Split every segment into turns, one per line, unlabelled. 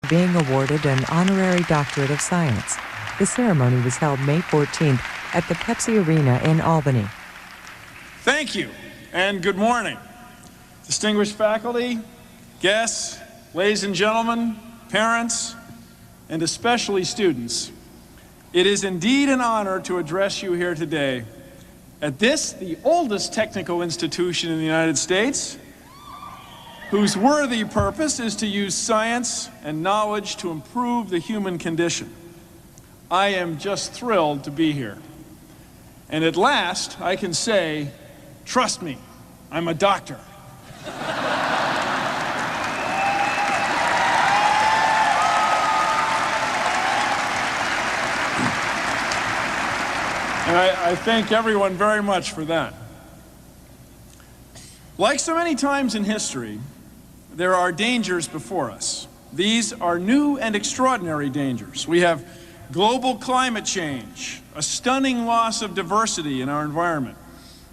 being awarded an honorary doctorate of science. The ceremony was held May 14th at the Pepsi Arena in Albany.
Thank you, and good morning. Distinguished faculty, guests, ladies and gentlemen, parents, and especially students, it is indeed an honor to address you here today at this, the oldest technical institution in the United States, whose worthy purpose is to use science and knowledge to improve the human condition. I am just thrilled to be here. And at last, I can say, trust me, I'm a doctor. And I thank everyone very much for that. Like so many times in history, there are dangers before us. These are new and extraordinary dangers. We have global climate change, a stunning loss of diversity in our environment,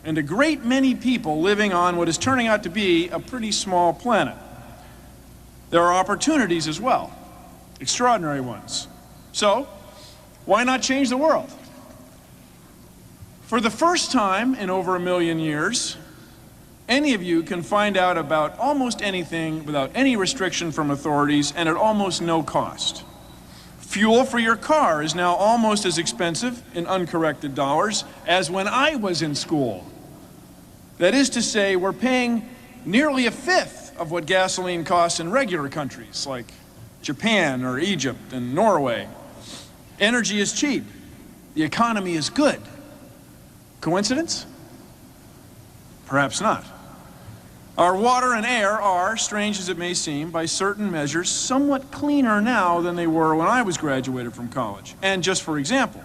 and a great many people living on what is turning out to be a pretty small planet. There are opportunities as well, extraordinary ones. So, why not change the world? For the first time in over 1 million years, any of you can find out about almost anything without any restriction from authorities and at almost no cost. Fuel for your car is now almost as expensive in uncorrected dollars as when I was in school. That is to say, we're paying nearly 1/5 of what gasoline costs in regular countries like Japan or Egypt and Norway. Energy is cheap. The economy is good. Coincidence? Perhaps not. Our water and air are, strange as it may seem, by certain measures, somewhat cleaner now than they were when I was graduated from college. And just for example,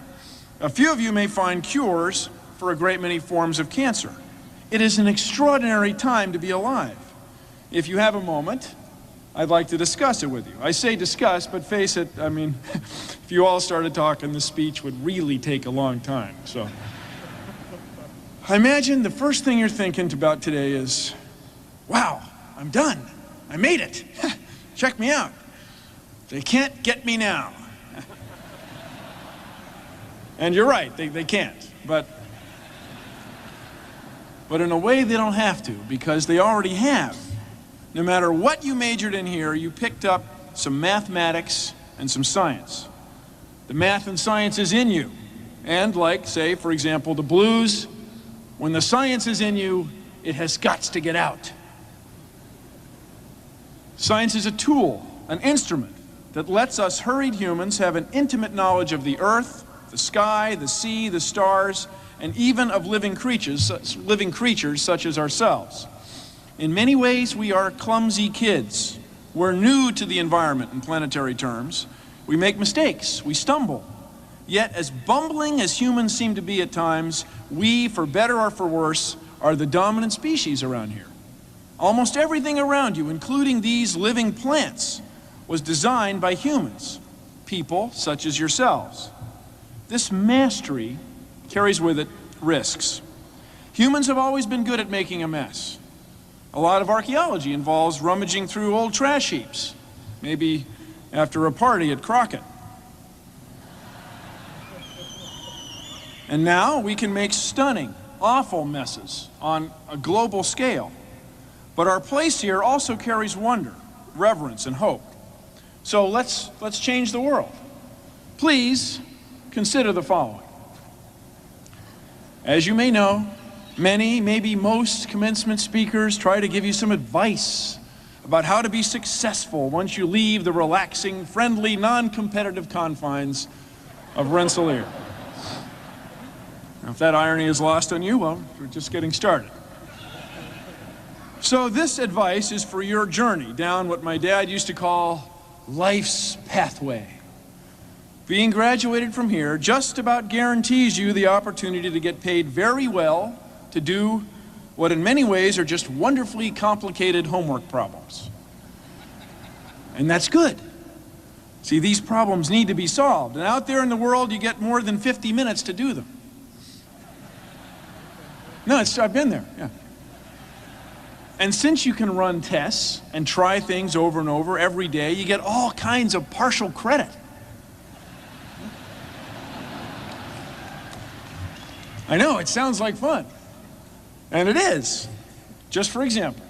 a few of you may find cures for a great many forms of cancer. It is an extraordinary time to be alive. If you have a moment, I'd like to discuss it with you. I say discuss, but face it, I mean, if you all started talking, this speech would really take a long time. So, I imagine the first thing you're thinking about today is, wow, I'm done. I made it. Check me out. They can't get me now. And you're right, they can't. But in a way, they don't have to, because they already have. No matter what you majored in here, you picked up some mathematics and some science. The math and science is in you. And like, say, for example, the blues, when the science is in you, it has guts to get out. Science is a tool, an instrument that lets us hurried humans have an intimate knowledge of the earth, the sky, the sea, the stars, and even of living creatures such as ourselves. In many ways, we are clumsy kids. We're new to the environment in planetary terms. We make mistakes, we stumble. Yet, as bumbling as humans seem to be at times, we, for better or for worse, are the dominant species around here. Almost everything around you, including these living plants, was designed by humans, people such as yourselves. This mastery carries with it risks. Humans have always been good at making a mess. A lot of archaeology involves rummaging through old trash heaps, maybe after a party at Crockett. And now we can make stunning, awful messes on a global scale. But our place here also carries wonder, reverence, and hope. So let's change the world. Please consider the following. As you may know, many, maybe most commencement speakers try to give you some advice about how to be successful once you leave the relaxing, friendly, non-competitive confines of Rensselaer. If that irony is lost on you, well, we're just getting started. So this advice is for your journey down what my dad used to call life's pathway. Being graduated from here just about guarantees you the opportunity to get paid very well to do what in many ways are just wonderfully complicated homework problems. And that's good. See, these problems need to be solved, and out there in the world you get more than 50 minutes to do them. No, I've been there, yeah. And since you can run tests and try things over and over every day, you get all kinds of partial credit. I know, it sounds like fun. And it is. Just for example,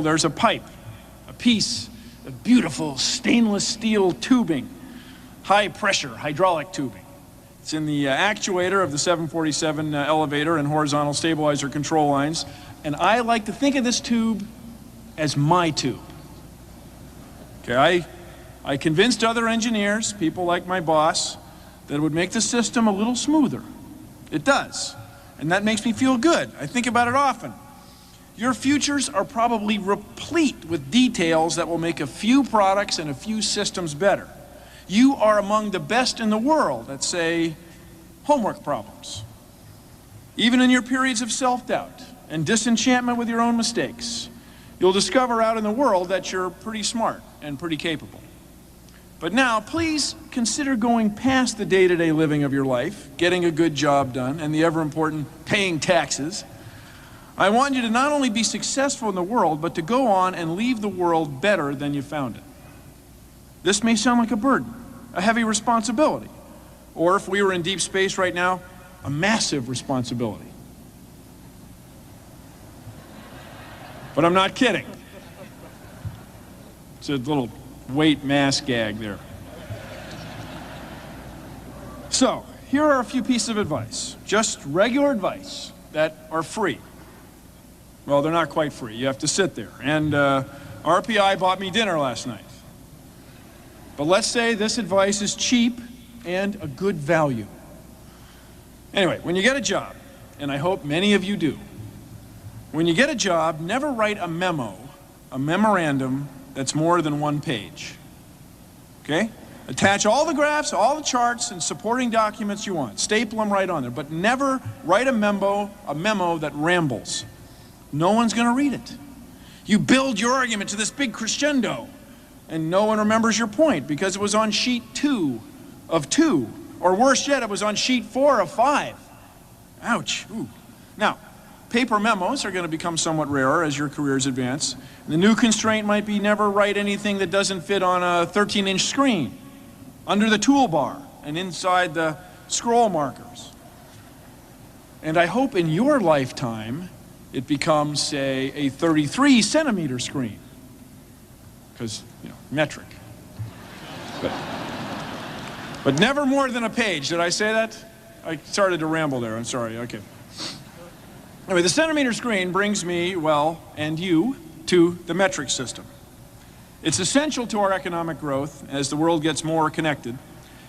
there's a pipe, a piece of beautiful stainless steel tubing, high pressure hydraulic tubing. It's in the actuator of the 747 elevator and horizontal stabilizer control lines. And I like to think of this tube as my tube. Okay, I convinced other engineers, people like my boss, that it would make the system a little smoother. It does. And that makes me feel good. I think about it often. Your futures are probably replete with details that will make a few products and a few systems better. You are among the best in the world at, say, homework problems. Even in your periods of self-doubt and disenchantment with your own mistakes, you'll discover out in the world that you're pretty smart and pretty capable. But now, please consider going past the day-to-day living of your life, getting a good job done, and the ever-important paying taxes. I want you to not only be successful in the world, but to go on and leave the world better than you found it. This may sound like a burden, a heavy responsibility, or if we were in deep space right now, a massive responsibility. But I'm not kidding. It's a little weight mass gag there. So, here are a few pieces of advice, just regular advice that are free. Well, they're not quite free. You have to sit there. And RPI bought me dinner last night. But let's say this advice is cheap and a good value. Anyway, when you get a job, and I hope many of you do, when you get a job, never write a memo, a memorandum that's more than 1 page. Okay? Attach all the graphs, all the charts, and supporting documents you want. Staple them right on there. But never write a memo that rambles. No one's going to read it. You build your argument to this big crescendo, and no one remembers your point because it was on sheet 2 of 2. Or worse yet, it was on sheet 4 of 5. Ouch. Ooh. Now, paper memos are going to become somewhat rarer as your careers advance. The new constraint might be never write anything that doesn't fit on a 13-inch screen, under the toolbar, and inside the scroll markers. And I hope in your lifetime it becomes, say, a 33-centimeter screen. Because, you know, metric. But never more than a page. Did I say that? I started to ramble there. I'm sorry. Okay. Anyway, the centimeter screen brings me, well, and you, to the metric system. It's essential to our economic growth as the world gets more connected.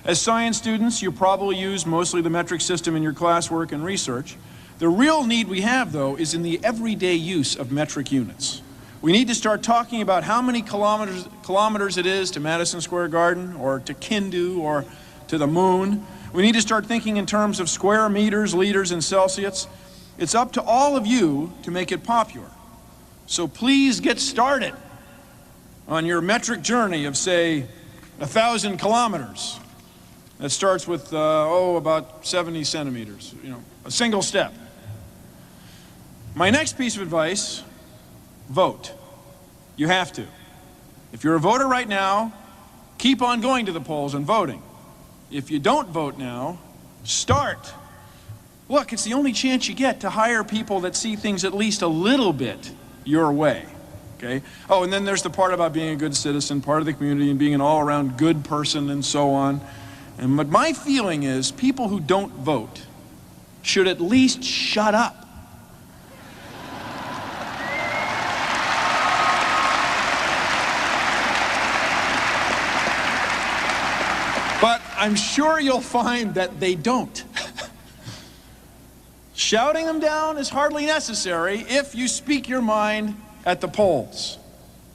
As science students, you probably use mostly the metric system in your classwork and research. The real need we have, though, is in the everyday use of metric units. We need to start talking about how many kilometers it is to Madison Square Garden, or to Kindu, or to the moon. We need to start thinking in terms of square meters, liters, and Celsius. It's up to all of you to make it popular. So please get started on your metric journey of, say, 1,000 kilometers. That starts with, about 70 centimeters, you know, a single step. My next piece of advice, vote. You have to. If you're a voter right now, keep on going to the polls and voting. If you don't vote now, start. Look, it's the only chance you get to hire people that see things at least a little bit your way. Okay? Oh, and then there's the part about being a good citizen, part of the community, and being an all-around good person and so on. And but my feeling is people who don't vote should at least shut up. But I'm sure you'll find that they don't. Shouting them down is hardly necessary if you speak your mind at the polls.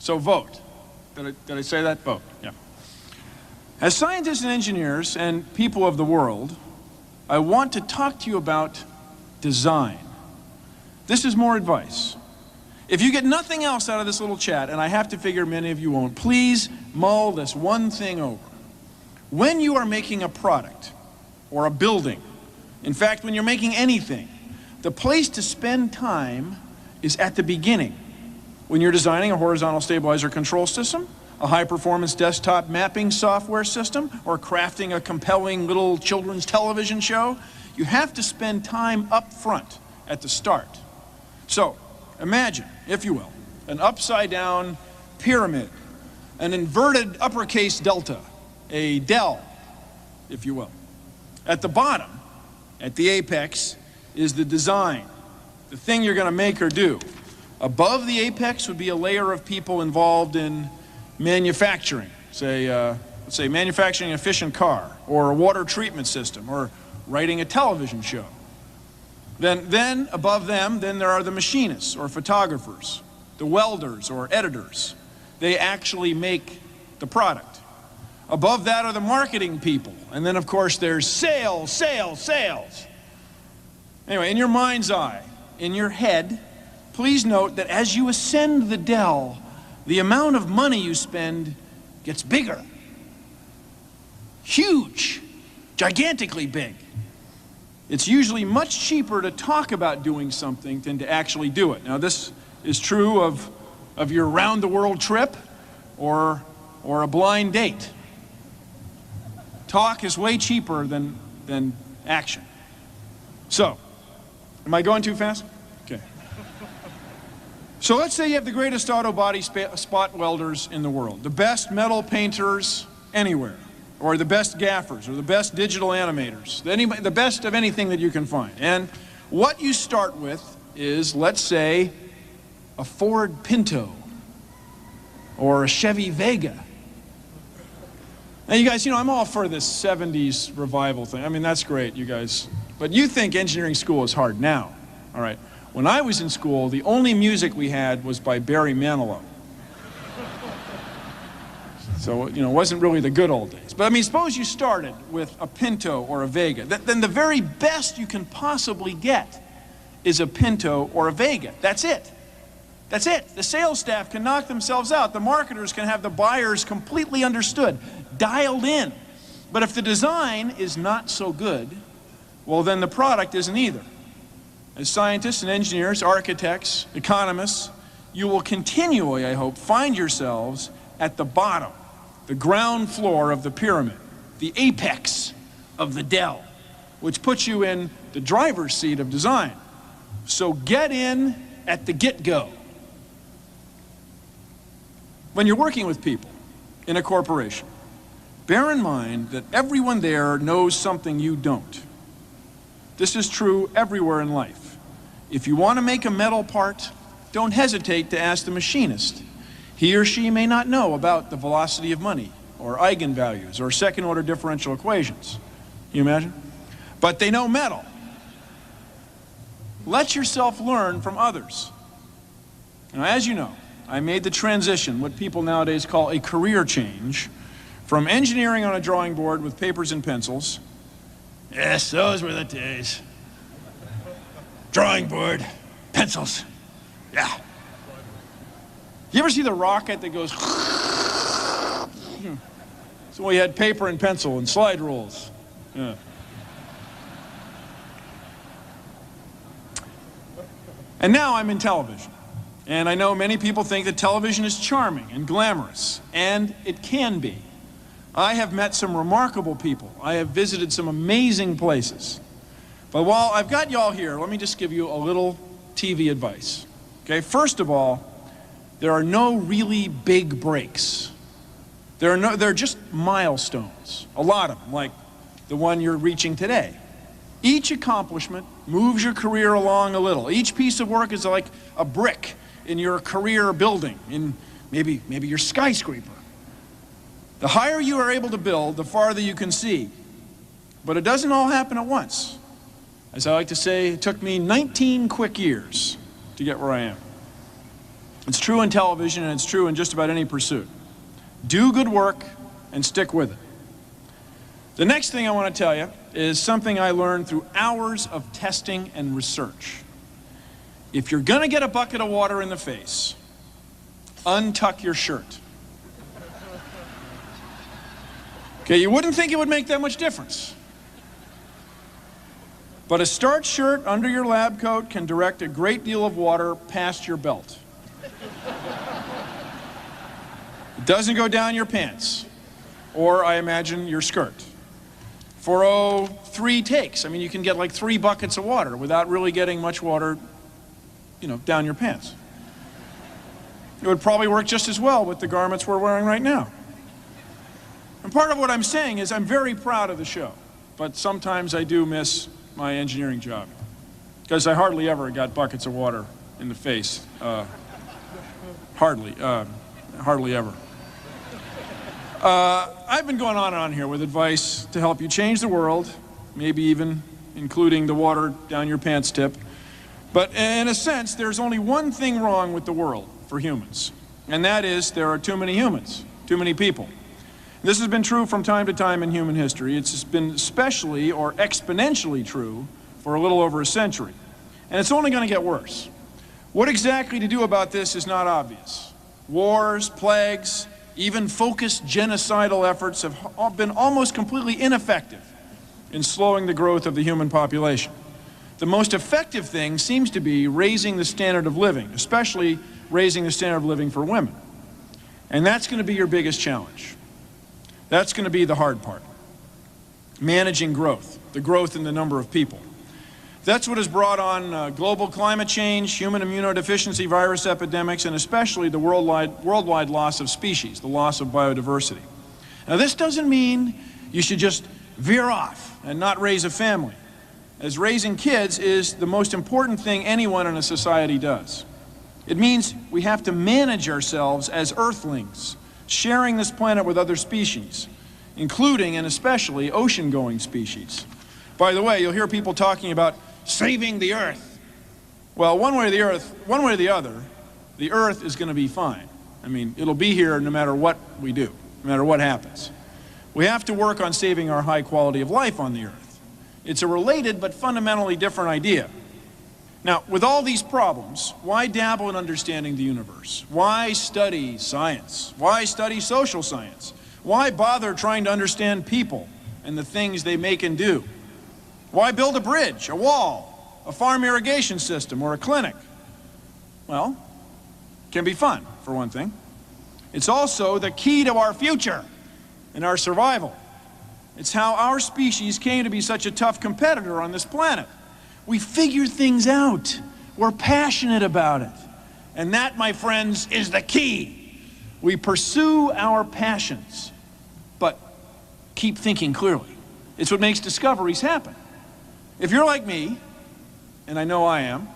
So vote. Did I say that? Vote. Yeah. As scientists and engineers and people of the world, I want to talk to you about design. This is more advice. If you get nothing else out of this little chat, and I have to figure many of you won't, please mull this one thing over. When you are making a product or a building, in fact, when you're making anything, the place to spend time is at the beginning, when you're designing a horizontal stabilizer control system, a high-performance desktop mapping software system, or crafting a compelling little children's television show. You have to spend time up front at the start. So, imagine, if you will, an upside-down pyramid, an inverted uppercase delta, a del, if you will. At the bottom, at the apex, is the design, the thing you're going to make or do. Above the apex would be a layer of people involved in manufacturing, let's say manufacturing an efficient car, or a water treatment system, or writing a television show. Then above them, then there are the machinists, or photographers, the welders, or editors. They actually make the product. Above that are the marketing people, and then of course there's sales, sales, sales. Anyway, in your mind's eye, in your head, please note that as you ascend the del, the amount of money you spend gets bigger. Huge, gigantically big. It's usually much cheaper to talk about doing something than to actually do it. Now, this is true of your round-the-world trip or a blind date. Talk is way cheaper than action. So, am I going too fast? Okay. So let's say you have the greatest auto body spot welders in the world, the best metal painters anywhere, or the best gaffers, or the best digital animators, the best of anything that you can find. And what you start with is, let's say, a Ford Pinto, or a Chevy Vega. Now you guys, I'm all for this 70s revival thing. I mean, that's great, you guys. But you think engineering school is hard now. All right. When I was in school, the only music we had was by Barry Manilow. So, it wasn't really the good old days. But I mean, suppose you started with a Pinto or a Vega. Then the very best you can possibly get is a Pinto or a Vega. That's it. That's it. The sales staff can knock themselves out. The marketers can have the buyers completely understood, dialed in. But if the design is not so good, well, then the product isn't either. As scientists and engineers, architects, economists, you will continually, I hope, find yourselves at the bottom, the ground floor of the pyramid, the apex of the del, which puts you in the driver's seat of design. So get in at the get-go. When you're working with people in a corporation, bear in mind that everyone there knows something you don't. This is true everywhere in life. If you want to make a metal part, don't hesitate to ask the machinist. He or she may not know about the velocity of money, or eigenvalues, or second-order differential equations. Can you imagine? But they know metal. Let yourself learn from others. Now, as you know, I made the transition, what people nowadays call a career change, from engineering on a drawing board with papers and pencils. Yes, those were the days. Drawing board, pencils, yeah. You ever see the rocket that goes? So we had paper and pencil and slide rules. Yeah. And now I'm in television. And I know many people think that television is charming and glamorous, and it can be. I have met some remarkable people. I have visited some amazing places. But while I've got y'all here, let me just give you a little TV advice. Okay, first of all, there are no really big breaks. There are just milestones, a lot of them, like the one you're reaching today. Each accomplishment moves your career along a little. Each piece of work is like a brick in your career building, in maybe your skyscraper. The higher you are able to build, the farther you can see. But it doesn't all happen at once. As I like to say, it took me 19 quick years to get where I am. It's true in television, and it's true in just about any pursuit. Do good work and stick with it. The next thing I want to tell you is something I learned through hours of testing and research. If you're going to get a bucket of water in the face, untuck your shirt. Okay, you wouldn't think it would make that much difference. But a starched shirt under your lab coat can direct a great deal of water past your belt. It doesn't go down your pants, or I imagine your skirt. For 3 takes. I mean, you can get like 3 buckets of water without really getting much water, down your pants. It would probably work just as well with the garments we're wearing right now. And part of what I'm saying is I'm very proud of the show, but sometimes I do miss my engineering job, because I hardly ever got buckets of water in the face. Hardly ever. I've been going on and on here with advice to help you change the world, maybe even including the water down your pants tip. But in a sense, there's only one thing wrong with the world for humans, and that is there are too many humans, too many people. This has been true from time to time in human history. It's been especially or exponentially true for a little over a century. And it's only going to get worse. What exactly to do about this is not obvious. Wars, plagues, even focused genocidal efforts have been almost completely ineffective in slowing the growth of the human population. The most effective thing seems to be raising the standard of living, especially raising the standard of living for women. And that's going to be your biggest challenge. That's going to be the hard part. Managing growth, the growth in the number of people. That's what has brought on global climate change, human immunodeficiency virus epidemics, and especially the worldwide loss of species, the loss of biodiversity. Now, this doesn't mean you should just veer off and not raise a family, as raising kids is the most important thing anyone in a society does. It means we have to manage ourselves as earthlings, sharing this planet with other species, including and especially ocean-going species. By the way, you'll hear people talking about saving the Earth. Well, one way or the other, the Earth is going to be fine. I mean, it'll be here no matter what we do, no matter what happens. We have to work on saving our high quality of life on the Earth. It's a related but fundamentally different idea. Now, with all these problems, why dabble in understanding the universe? Why study science? Why study social science? Why bother trying to understand people and the things they make and do? Why build a bridge, a wall, a farm irrigation system, or a clinic? Well, it can be fun, for one thing. It's also the key to our future and our survival. It's how our species came to be such a tough competitor on this planet. We figure things out. We're passionate about it. And that, my friends, is the key. We pursue our passions, but keep thinking clearly. It's what makes discoveries happen. If you're like me, and I know I am,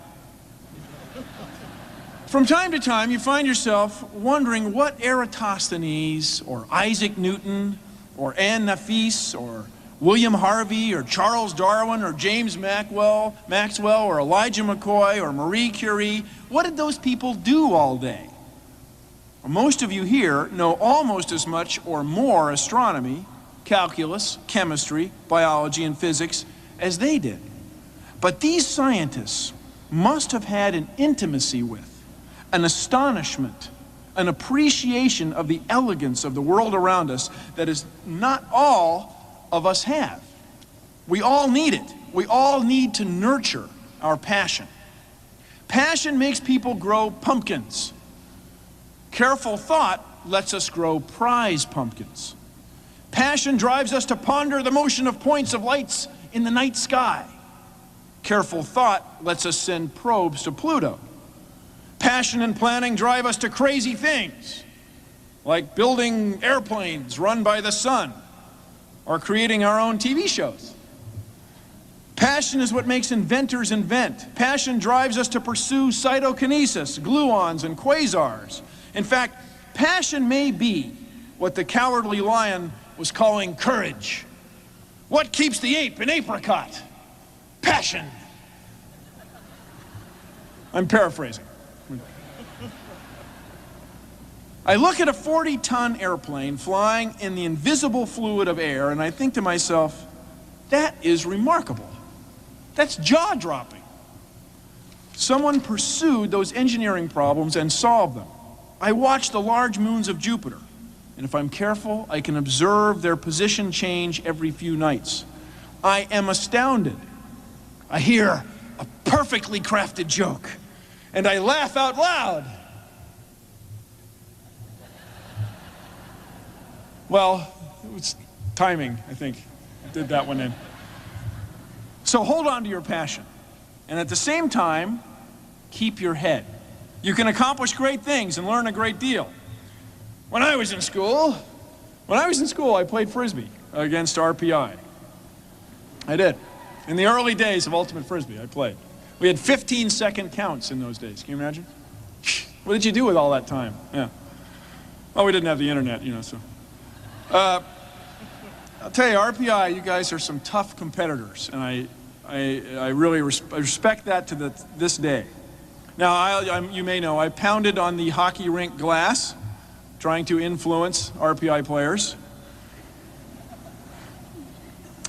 from time to time you find yourself wondering what Eratosthenes or Isaac Newton or Anne Nafis or William Harvey or Charles Darwin or James Maxwell or Elijah McCoy or Marie Curie, what did those people do all day? Well, most of you here know almost as much or more astronomy, calculus, chemistry, biology, and physics as they did. But these scientists must have had an intimacy with, an astonishment, an appreciation of the elegance of the world around us that is not all of us have. We all need it. We all need to nurture our passion. Passion makes people grow pumpkins. Careful thought lets us grow prize pumpkins. Passion drives us to ponder the motion of points of lights in the night sky. Careful thought lets us send probes to Pluto. Passion and planning drive us to crazy things, like building airplanes run by the sun, or creating our own TV shows. Passion is what makes inventors invent. Passion drives us to pursue cytokinesis, gluons, and quasars. In fact, passion may be what the Cowardly Lion was calling courage. What keeps the ape an apricot? Passion. I'm paraphrasing. I look at a 40-ton airplane flying in the invisible fluid of air, and I think to myself, that is remarkable. That's jaw-dropping. Someone pursued those engineering problems and solved them. I watch the large moons of Jupiter, and if I'm careful, I can observe their position change every few nights. I am astounded. I hear a perfectly crafted joke, and I laugh out loud. Well, it was timing, I think. I did that one in. So hold on to your passion, and at the same time, keep your head. You can accomplish great things and learn a great deal. When I was in school, I played Frisbee against RPI. I did. In the early days of Ultimate Frisbee, I played. We had 15-second counts in those days. Can you imagine? What did you do with all that time? Yeah. Well, we didn't have the internet, you know, so. I'll tell you, RPI, you guys are some tough competitors, and I really respect that to this day. Now, you may know, I pounded on the hockey rink glass, trying to influence RPI players.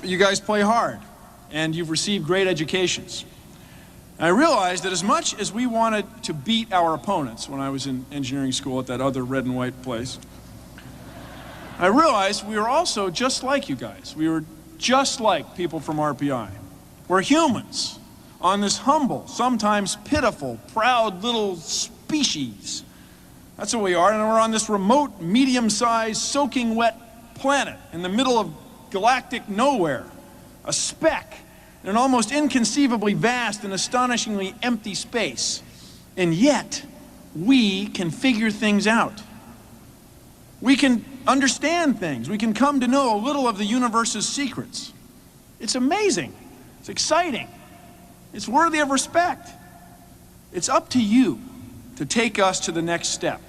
You guys play hard, and you've received great educations. And I realized that as much as we wanted to beat our opponents when I was in engineering school at that other red and white place, I realized we were also just like you guys. We were just like people from RPI. We're humans on this humble, sometimes pitiful, proud little species. That's what we are, and we're on this remote, medium-sized, soaking wet planet in the middle of galactic nowhere, a speck in an almost inconceivably vast and astonishingly empty space. And yet, we can figure things out. We can understand things. We can come to know a little of the universe's secrets. It's amazing. It's exciting. It's worthy of respect. It's up to you to take us to the next step.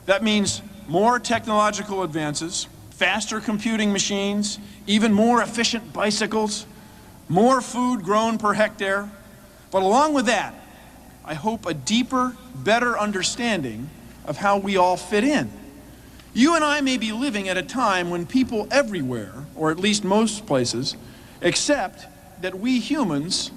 That means more technological advances, faster computing machines, even more efficient bicycles, more food grown per hectare. But along with that, I hope a deeper, better understanding of how we all fit in. You and I may be living at a time when people everywhere, or at least most places, accept that we humans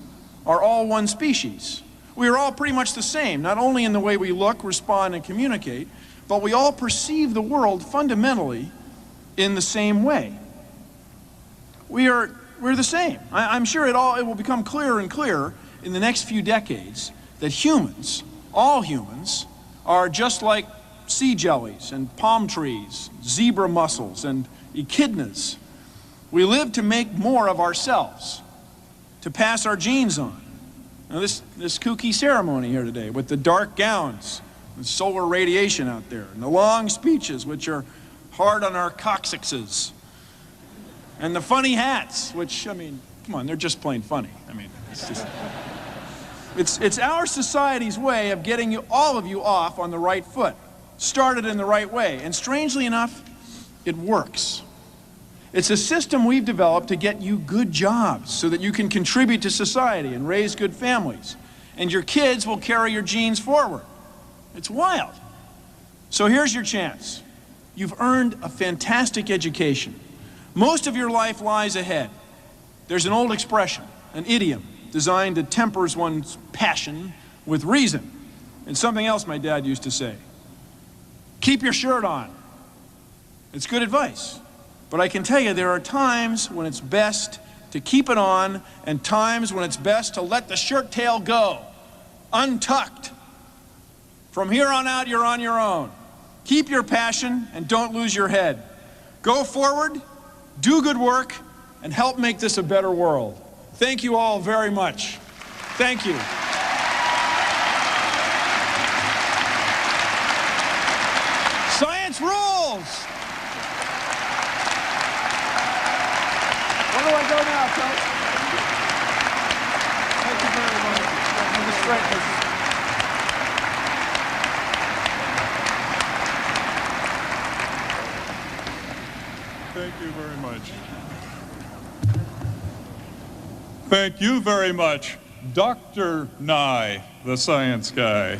are all one species. We are all pretty much the same, not only in the way we look, respond, and communicate, but we all perceive the world fundamentally in the same way. We're the same. I'm sure it will become clearer and clearer in the next few decades that humans, all humans, are just like sea jellies and palm trees, zebra mussels and echidnas. We live to make more of ourselves, to pass our genes on. Now this kooky ceremony here today with the dark gowns, and solar radiation out there, and the long speeches which are hard on our coccyxes, and the funny hats, which, I mean, come on, they're just plain funny. I mean, it's just, it's our society's way of getting all of you off on the right foot, started in the right way, and strangely enough, it works. It's a system we've developed to get you good jobs so that you can contribute to society and raise good families, and your kids will carry your genes forward. It's wild. So here's your chance. You've earned a fantastic education. Most of your life lies ahead. There's an old expression, an idiom, designed to temper one's passion with reason, and something else my dad used to say. Keep your shirt on. It's good advice. But I can tell you there are times when it's best to keep it on and times when it's best to let the shirt tail go, untucked. From here on out, you're on your own. Keep your passion and don't lose your head. Go forward, do good work, and help make this a better world. Thank you all very much. Thank you. Science rules! Where do I go now, Coach? Thank you very much. I'm just straight.
Thank you very much. Thank you very much, Dr. Nye, the science guy.